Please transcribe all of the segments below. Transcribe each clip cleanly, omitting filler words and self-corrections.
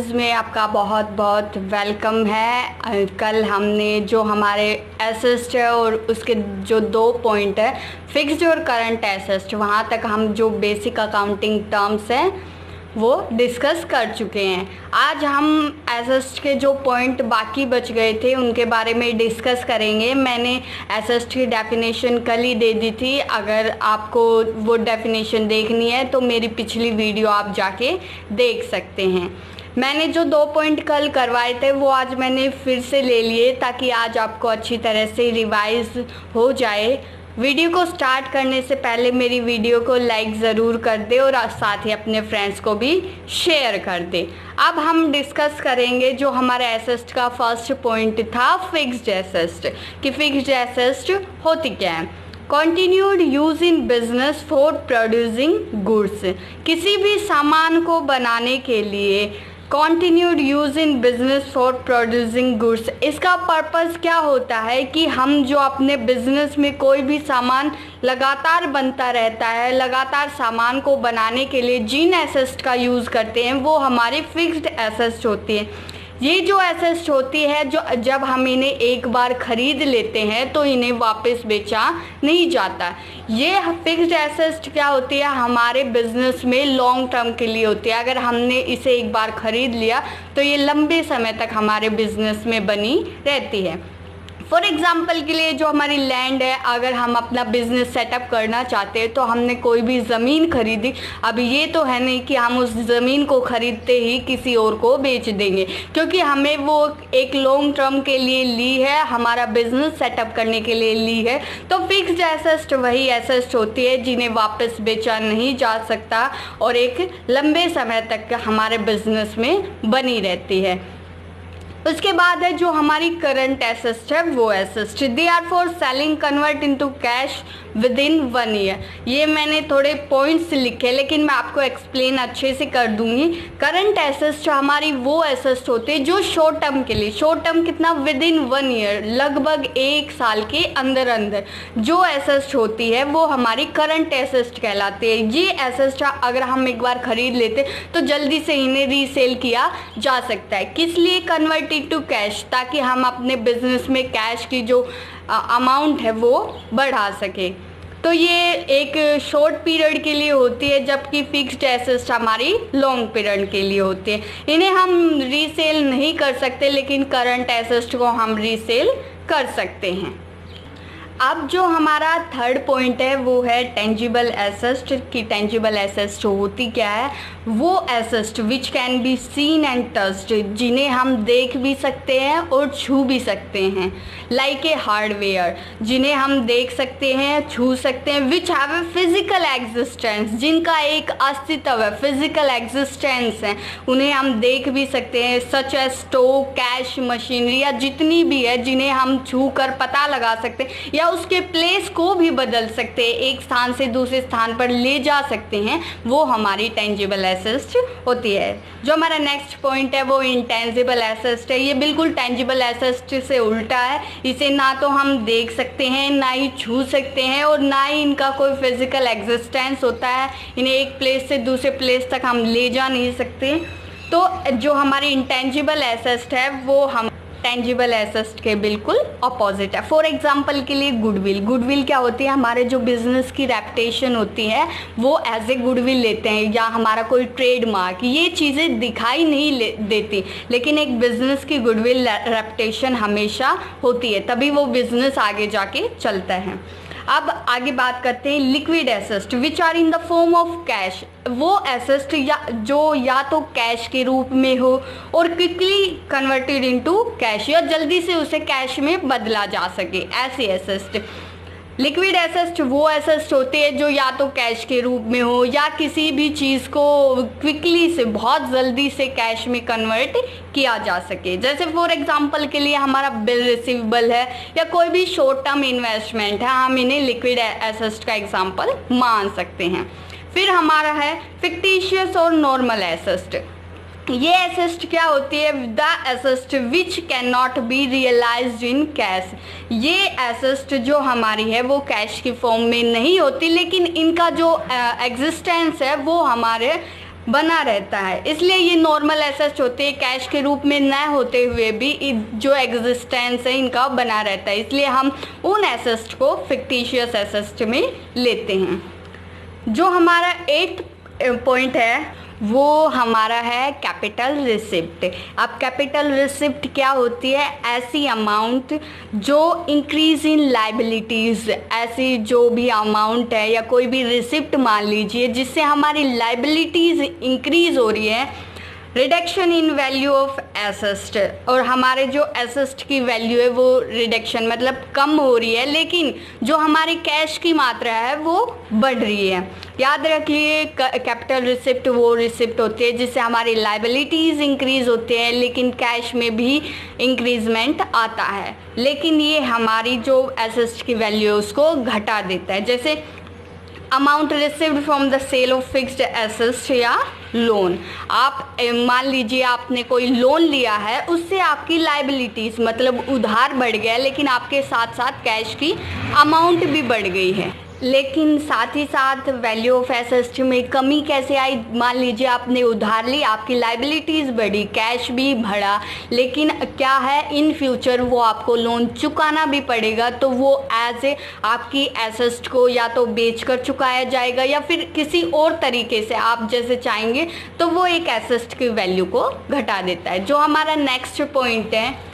Classes में आपका बहुत बहुत वेलकम है। कल हमने जो हमारे एसेस्ट है और उसके जो 2 पॉइंट है, फिक्स्ड और करंट एसेस्ट, वहाँ तक हम जो बेसिक अकाउंटिंग टर्म्स हैं वो डिस्कस कर चुके हैं। आज हम एसेस्ट के जो पॉइंट बाकी बच गए थे उनके बारे में डिस्कस करेंगे। मैंने एसेस्ट की डेफिनेशन कल ही दे दी थी। अगर आपको वो डेफिनेशन देखनी है तो मेरी पिछली वीडियो आप जाके देख सकते हैं। मैंने जो 2 पॉइंट कल करवाए थे वो आज मैंने फिर से ले लिए ताकि आज आपको अच्छी तरह से रिवाइज हो जाए। वीडियो को स्टार्ट करने से पहले मेरी वीडियो को लाइक ज़रूर कर दे और साथ ही अपने फ्रेंड्स को भी शेयर कर दे। अब हम डिस्कस करेंगे जो हमारा एसेस्ट का फर्स्ट पॉइंट था, फिक्स्ड एसेस्ट, कि फिक्स्ड एसेस्ट होती क्या है। Continued use in business for producing goods, किसी भी सामान को बनाने के लिए continued use in business for producing goods. इसका पर्पज़ क्या होता है कि हम जो अपने बिजनेस में कोई भी सामान लगातार बनता रहता है, लगातार सामान को बनाने के लिए जिन एसेस्ट का यूज़ करते हैं वो हमारी फिक्स्ड एसेस्ट होती है। ये जो एसेस्ट होती है, जो जब हम इन्हें एक बार ख़रीद लेते हैं तो इन्हें वापस बेचा नहीं जाता। ये फिक्स्ड एसेस्ट क्या होती है, हमारे बिजनेस में लॉन्ग टर्म के लिए होती है। अगर हमने इसे एक बार ख़रीद लिया तो ये लंबे समय तक हमारे बिजनेस में बनी रहती है। फॉर एग्ज़ाम्पल के लिए जो हमारी लैंड है, अगर हम अपना बिज़नेस सेटअप करना चाहते हैं तो हमने कोई भी ज़मीन खरीदी, अब ये तो है नहीं कि हम उस ज़मीन को ख़रीदते ही किसी और को बेच देंगे, क्योंकि हमें वो एक लॉन्ग टर्म के लिए ली है, हमारा बिज़नेस सेटअप करने के लिए ली है। तो फिक्स्ड एसेस्ट वही एसेस्ट होती है जिन्हें वापस बेचा नहीं जा सकता और एक लंबे समय तक हमारे बिज़नेस में बनी रहती है। उसके बाद है जो हमारी करंट एसेस्ट है, वो asset they are for selling convert into cash within 1 year. ये मैंने थोड़े पॉइंट्स लिखे लेकिन मैं आपको एक्सप्लेन अच्छे से कर दूंगी। करंट एसेस्ट हमारी वो एसेस्ट होती है जो शॉर्ट टर्म के लिए, शॉर्ट टर्म कितना, विद इन 1 ईयर, लगभग 1 साल के अंदर अंदर जो एसेस्ट होती है वो हमारी करंट एसेस्ट कहलाती है। ये एसेस्ट अगर हम एक बार ख़रीद लेते तो जल्दी से इन्हें रीसेल किया जा सकता है। किस लिए कन्वर्ट टू कैश, ताकि हम अपने बिजनेस में कैश की जो अमाउंट है वो बढ़ा सके। तो ये एक शॉर्ट पीरियड के लिए होती है, जबकि फिक्स्ड एसेस्ट हमारी लॉन्ग पीरियड के लिए होती है। इन्हें हम रीसेल नहीं कर सकते लेकिन करंट एसेस्ट को हम रीसेल कर सकते हैं। अब जो हमारा थर्ड पॉइंट है वो है टेंजिबल एसेस्ट, की टेंजिबल एसेस्ट होती क्या है, वो asset which can be seen and touched, जिन्हें हम देख भी सकते हैं और छू भी सकते हैं। लाइक ए हार्डवेयर, जिन्हें हम देख सकते हैं, छू सकते हैं। Which have a physical existence, जिनका एक अस्तित्व है, फिजिकल एग्जिस्टेंस है, उन्हें हम देख भी सकते हैं। Such as stove, cash, machinery या जितनी भी है जिन्हें हम छू कर पता लगा सकते हैं या उसके प्लेस को भी बदल सकते हैं, एक स्थान से दूसरे स्थान पर ले जा सकते हैं, वो हमारी टेंजिबल एसेस्ट होती है। जो हमारा नेक्स्ट पॉइंट है वो इंटेंजिबल एसेस्ट है। ये बिल्कुल टेंजिबल एसेस्ट से उल्टा है। इसे ना तो हम देख सकते हैं, ना ही छू सकते हैं और ना ही इनका कोई फिजिकल एग्जिस्टेंस होता है। इन्हें एक प्लेस से दूसरे प्लेस तक हम ले जा नहीं सकते। तो जो हमारी इंटेंजिबल एसेस्ट है वो हम टेंजिबल एसेस्ट के बिल्कुल अपोजिट है। फॉर एग्जांपल के लिए गुडविल, गुडविल क्या होती है, हमारे जो बिजनेस की रेपुटेशन होती है वो एज ए गुडविल लेते हैं, या हमारा कोई ट्रेडमार्क, ये चीज़ें दिखाई नहीं देती लेकिन एक बिजनेस की गुडविल रेपुटेशन हमेशा होती है, तभी वो बिजनेस आगे जाके चलता है। अब आगे बात करते हैं liquid asset which are in the form of cash. वो एसेस्ट या तो कैश के रूप में हो और क्विकली कन्वर्टेड इनटू कैश, या जल्दी से उसे कैश में बदला जा सके, ऐसी एसेस्ट। लिक्विड एसेस्ट वो एसेस्ट होते हैं जो या तो कैश के रूप में हो या किसी भी चीज़ को क्विकली से, बहुत जल्दी से कैश में कन्वर्ट किया जा सके। जैसे फॉर एग्जांपल के लिए हमारा बिल रिसीवेबल है या कोई भी शॉर्ट टर्म इन्वेस्टमेंट है, हम इन्हें लिक्विड एसेस्ट का एग्जांपल मान सकते हैं। फिर हमारा है फिक्टिशियस और नॉर्मल एसेस्ट। ये एसेस्ट क्या होती है, the asset which cannot be realised in cash. ये एसेस्ट जो हमारी है वो कैश की फॉर्म में नहीं होती लेकिन इनका जो एग्जिस्टेंस है वो हमारे बना रहता है, इसलिए ये नॉर्मल एसेट होते हैं, कैश के रूप में न होते हुए भी जो एग्जिस्टेंस है इनका बना रहता है, इसलिए हम उन एसेट को फिक्टिशियस एसेट में लेते हैं। जो हमारा 8th पॉइंट है वो हमारा है कैपिटल रिसिप्ट। अब कैपिटल रिसिप्ट क्या होती है? ऐसी अमाउंट जो इंक्रीज इन लाइबिलिटीज़, ऐसी जो भी अमाउंट है या कोई भी रिसिप्ट मान लीजिए जिससे हमारी लाइबिलिटीज़ इंक्रीज हो रही है, reduction in value of asset, और हमारे जो एसेट की वैल्यू है वो रिडक्शन मतलब कम हो रही है, लेकिन जो हमारी कैश की मात्रा है वो बढ़ रही है। याद रखिए कैपिटल रिसिप्ट वो रिसिप्ट होती है जिससे हमारी लाइबिलिटीज़ इंक्रीज होते हैं लेकिन कैश में भी इंक्रीजमेंट आता है, लेकिन ये हमारी जो एसेट की वैल्यू है उसको घटा देता है। जैसे amount received from the sale of fixed assets या लोन, आप मान लीजिए आपने कोई लोन लिया है, उससे आपकी लाइबिलिटीज़ मतलब उधार बढ़ गया लेकिन आपके साथ साथ कैश की अमाउंट भी बढ़ गई है, लेकिन साथ ही साथ वैल्यू ऑफ एसेट्स में कमी कैसे आई? मान लीजिए आपने उधार ली, आपकी लाइबिलिटीज़ बढ़ी, कैश भी बढ़ा, लेकिन क्या है इन फ्यूचर वो आपको लोन चुकाना भी पड़ेगा, तो वो एज ए आपकी एसेट्स को या तो बेच कर चुकाया जाएगा या फिर किसी और तरीके से आप जैसे चाहेंगे, तो वो एक एसेट की वैल्यू को घटा देता है। जो हमारा नेक्स्ट पॉइंट है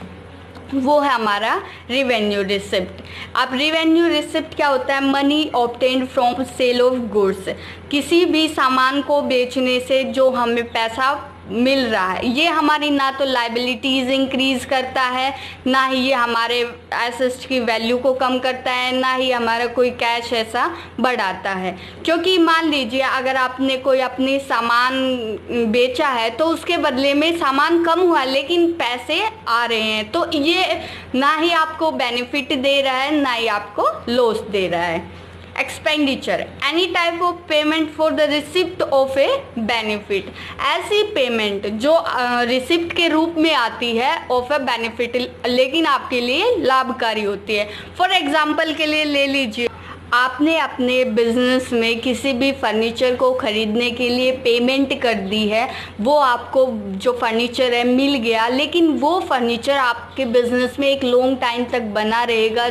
वो है हमारा रिवेन्यू रिसिप्ट। अब रिवेन्यू रिसिप्ट क्या होता है? Money obtained from sale of goods, किसी भी सामान को बेचने से जो हमें पैसा मिल रहा है, ये हमारी ना तो लाइबिलिटीज़ इंक्रीज करता है, ना ही ये हमारे एसेट्स की वैल्यू को कम करता है, ना ही हमारा कोई कैश ऐसा बढ़ाता है। क्योंकि मान लीजिए अगर आपने कोई अपनी सामान बेचा है तो उसके बदले में सामान कम हुआ लेकिन पैसे आ रहे हैं, तो ये ना ही आपको बेनिफिट दे रहा है ना ही आपको लॉस दे रहा है। Expenditure, any type of payment for the receipt of A benefit, ऐसी पेमेंट जो रिसिप्ट के रूप में आती है ऑफ ए बेनिफिट लेकिन आपके लिए लाभकारी होती है। फॉर एग्जांपल के लिए ले लीजिए आपने अपने बिजनेस में किसी भी फर्नीचर को ख़रीदने के लिए पेमेंट कर दी है, वो आपको जो फर्नीचर है मिल गया, लेकिन वो फर्नीचर आपके बिजनेस में एक लॉन्ग टाइम तक बना रहेगा,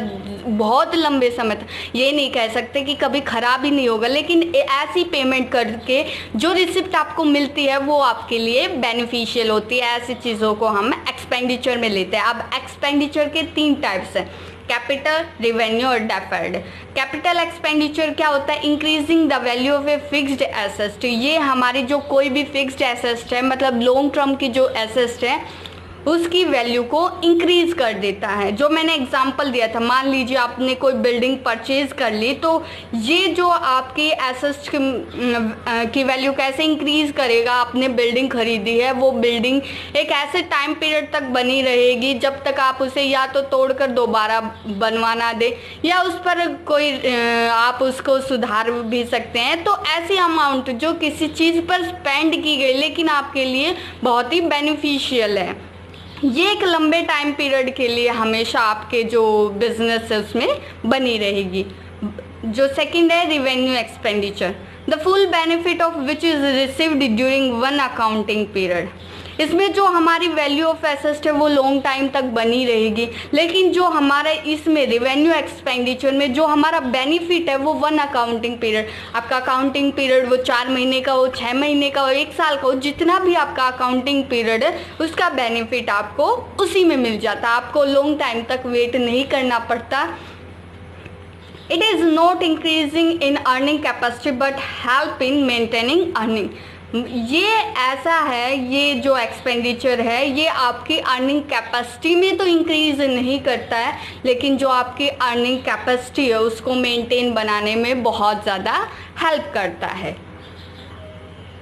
बहुत लंबे समय तक, ये नहीं कह सकते कि कभी ख़राब ही नहीं होगा, लेकिन ऐसी पेमेंट करके जो रिसिप्ट आपको मिलती है वो आपके लिए बेनिफिशियल होती है। ऐसी चीज़ों को हम एक्सपेंडिचर में लेते हैं। अब एक्सपेंडिचर के 3 टाइप्स हैं, कैपिटल, रिवेन्यू और डेफर्ड। कैपिटल एक्सपेंडिचर क्या होता है? Increasing the value of a fixed asset, ये हमारी जो कोई भी फिक्स्ड एसेट है मतलब लॉन्ग टर्म की जो एसेट है उसकी वैल्यू को इंक्रीज कर देता है। जो मैंने एग्जांपल दिया था, मान लीजिए आपने कोई बिल्डिंग परचेज कर ली, तो ये जो आपकी एसेट्स की वैल्यू कैसे इंक्रीज करेगा? आपने बिल्डिंग खरीदी है, वो बिल्डिंग एक ऐसे टाइम पीरियड तक बनी रहेगी जब तक आप उसे या तो तोड़कर दोबारा बनवाना दे या उस पर कोई आप उसको सुधार भी सकते हैं। तो ऐसी अमाउंट जो किसी चीज़ पर स्पेंड की गई लेकिन आपके लिए बहुत ही बेनिफिशियल है, ये एक लंबे टाइम पीरियड के लिए हमेशा आपके जो बिजनेस है उसमें बनी रहेगी। जो सेकंड है revenue expenditure, the full benefit of which is received during one accounting period. इसमें जो हमारी वैल्यू ऑफ एसेट है वो लॉन्ग टाइम तक बनी रहेगी, लेकिन जो हमारा इसमें रिवेन्यू एक्सपेंडिचर में जो हमारा बेनिफिट है वो 1 अकाउंटिंग पीरियड, आपका अकाउंटिंग पीरियड वो 4 महीने का हो, 6 महीने का हो, 1 साल का हो, जितना भी आपका अकाउंटिंग पीरियड है उसका बेनिफिट आपको उसी में मिल जाता है, आपको लॉन्ग टाइम तक वेट नहीं करना पड़ता। It is not increasing in earning capacity but help in maintaining earning. ये ऐसा है, ये जो एक्सपेंडिचर है ये आपकी अर्निंग कैपेसिटी में तो इंक्रीज नहीं करता है, लेकिन जो आपकी अर्निंग कैपेसिटी है उसको मेंटेन बनाने में बहुत ज़्यादा हेल्प करता है।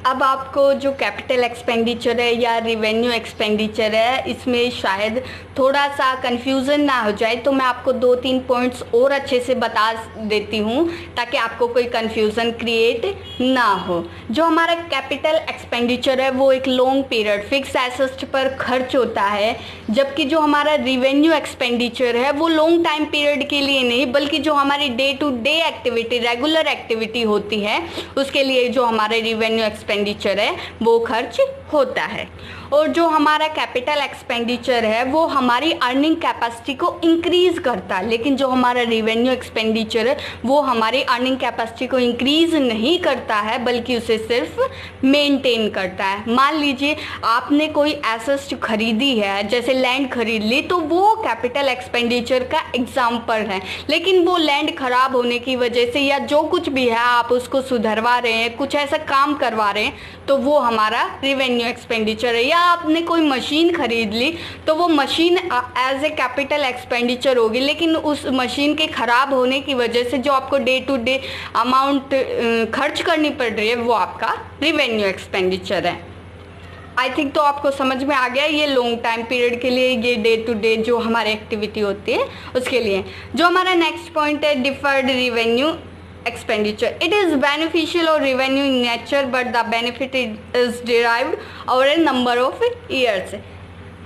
अब आपको जो कैपिटल एक्सपेंडिचर है या रिवेन्यू एक्सपेंडिचर है इसमें शायद थोड़ा सा कन्फ्यूज़न ना हो जाए, तो मैं आपको 2-3 पॉइंट्स और अच्छे से बता देती हूँ ताकि आपको कोई कन्फ्यूज़न क्रिएट ना हो। जो हमारा कैपिटल एक्सपेंडिचर है वो एक लॉन्ग पीरियड फिक्स एसेट पर खर्च होता है, जबकि जो हमारा रिवेन्यू एक्सपेंडिचर है वो लॉन्ग टाइम पीरियड के लिए नहीं बल्कि जो हमारी day to day activity regular activity होती है उसके लिए जो हमारे रिवेन्यू एक्सपेंडिचर है वो खर्च होता है। और जो हमारा कैपिटल एक्सपेंडिचर है वो हमारी अर्निंग कैपेसिटी को इंक्रीज़ करता है, लेकिन जो हमारा रेवेन्यू एक्सपेंडिचर है वो हमारी अर्निंग कैपेसिटी को इंक्रीज़ नहीं करता है बल्कि उसे सिर्फ मेंटेन करता है। मान लीजिए आपने कोई एसेट खरीदी है, जैसे लैंड खरीद ली, तो वो कैपिटल एक्सपेंडिचर का एग्जाम्पल है, लेकिन वो लैंड ख़राब होने की वजह से या जो कुछ भी है आप उसको सुधरवा रहे हैं, कुछ ऐसा काम करवा रहे हैं, तो वो हमारा रेवेन्यू एक्सपेंडिचर है। या आपने कोई मशीन खरीद ली तो वो machine as a capital expenditure होगी, लेकिन उस मशीन के ख़राब होने की वजह से जो आपको डे टू डे अमाउंट खर्च करनी पड़ रही है वो आपका रेवेन्यू एक्सपेंडिचर है। आई थिंक तो आपको समझ में आ गया। ये लॉन्ग टाइम पीरियड के लिए, ये डे टू डे जो हमारी एक्टिविटी होती है उसके लिए। जो हमारा नेक्स्ट पॉइंट है deferred revenue expenditure. It is beneficial or revenue in nature, but the benefit is derived over a number of years.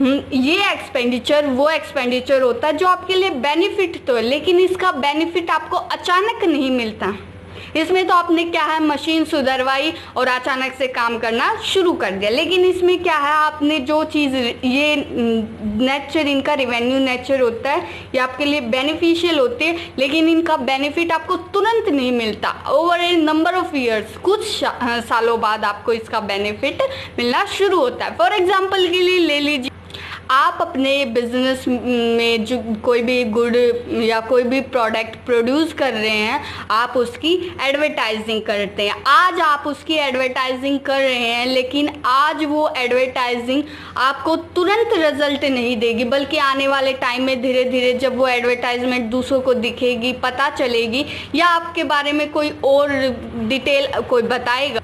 ये एक्सपेंडिचर वो एक्सपेंडिचर होता है जो आपके लिए बेनिफिट तो है, लेकिन इसका बेनिफिट आपको अचानक नहीं मिलता। इसमें तो आपने क्या है, मशीन सुधरवाई और अचानक से काम करना शुरू कर दिया, लेकिन इसमें क्या है, आपने जो चीज़, ये नेचर, इनका रेवेन्यू नेचर होता है, ये आपके लिए बेनिफिशियल होते हैं, लेकिन इनका बेनिफिट आपको तुरंत नहीं मिलता। Over A number of years, कुछ सालों बाद आपको इसका बेनिफिट मिलना शुरू होता है। फॉर एग्जाम्पल के लिए ले लीजिए, आप अपने बिजनेस में जो कोई भी गुड या कोई भी प्रोडक्ट प्रोड्यूस कर रहे हैं, आप उसकी एडवर्टाइजिंग करते हैं। आज आप उसकी एडवर्टाइजिंग कर रहे हैं, लेकिन आज वो एडवर्टाइजिंग आपको तुरंत रिजल्ट नहीं देगी, बल्कि आने वाले टाइम में धीरे धीरे जब वो एडवर्टाइजमेंट दूसरों को दिखेगी, पता चलेगी, या आपके बारे में कोई और डिटेल कोई बताएगा,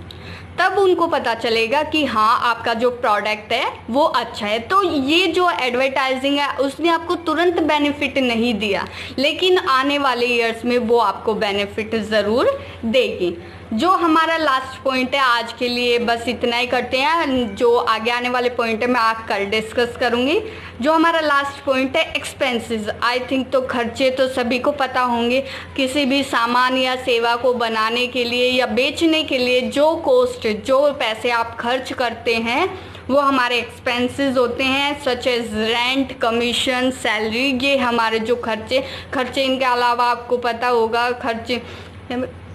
तब उनको पता चलेगा कि हाँ आपका जो प्रोडक्ट है वो अच्छा है। तो ये जो एडवर्टाइजिंग है उसने आपको तुरंत बेनिफिट नहीं दिया, लेकिन आने वाले ईयर्स में वो आपको बेनिफिट ज़रूर देगी। जो हमारा लास्ट पॉइंट है आज के लिए बस इतना ही करते हैं, जो आगे आने वाले पॉइंट है मैं आज कल डिस्कस करूँगी। जो हमारा लास्ट पॉइंट है एक्सपेंसेस। आई थिंक तो खर्चे तो सभी को पता होंगे, किसी भी सामान या सेवा को बनाने के लिए या बेचने के लिए जो कॉस्ट, जो पैसे आप खर्च करते हैं वो हमारे एक्सपेंसेस होते हैं, such as rent, commission, salary. ये हमारे जो खर्चे इनके अलावा आपको पता होगा खर्चे,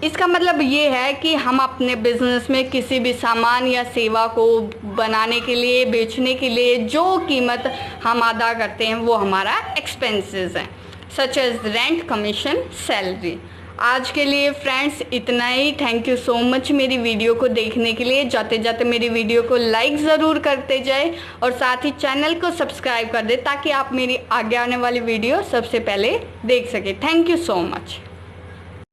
इसका मतलब ये है कि हम अपने बिजनेस में किसी भी सामान या सेवा को बनाने के लिए, बेचने के लिए जो कीमत हम अदा करते हैं वो हमारा एक्सपेंसेस है, such as rent, commission, salary. आज के लिए फ्रेंड्स इतना ही। थैंक यू सो मच मेरी वीडियो को देखने के लिए। जाते जाते मेरी वीडियो को लाइक ज़रूर करते जाए और साथ ही चैनल को सब्सक्राइब कर दे ताकि आप मेरी आगे आने वाली वीडियो सबसे पहले देख सके। Thank you so much.